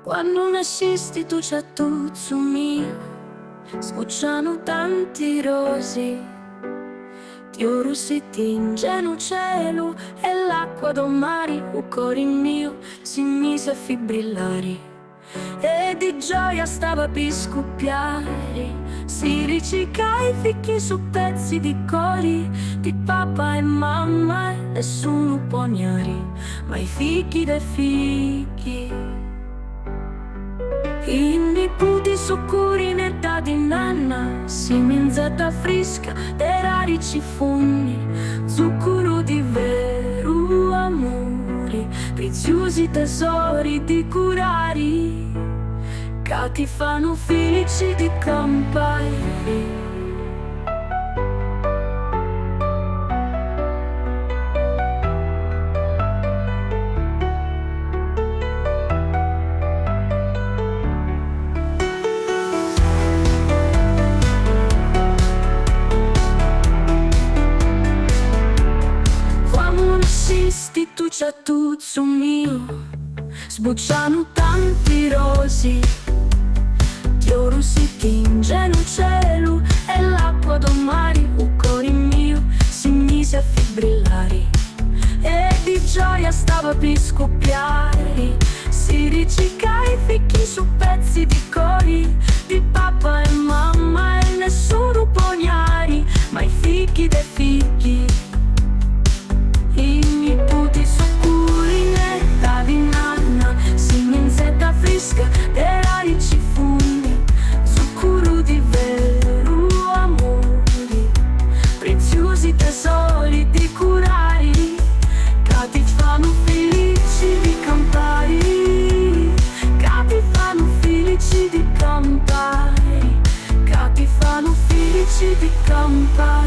Quando nascisti tu c'è tutto mio, sbocciano tanti rosi, ti oro si tinge no cielo e l'acqua do mare, o cuore mio si mise a fibrillare e di gioia stava per scoppiare. Si ricicca i fichi su pezzi di cori di papà e mamma e nessuno può ignari, ma i fichi dei fichi. I nipoti soccuri in età di nanna, simenzetta fresca dei rari cifugni, zucchero di vero amore, preziosi tesori di curari, che ti fanno felici di campare. Tu c'è tutto mio, sbocciano tanti rosi, ti oro si tinge no cielo e l'acqua do mare, o cuore mio si mise a fibrillare e di gioia stava per scoppiare. Si ricicca i fichi su pezzi di cori di papà e mamma e nessuno può ignari, ma i fichi dei fichi. I nipoti soccuri in età di nanna, simenzetta fresca dei rari cifugni, zucchero di vero amore, preziosi tesori di curari, che ti fanno felici di campare, che ti fanno felici di campare, che ti fanno felici di campare.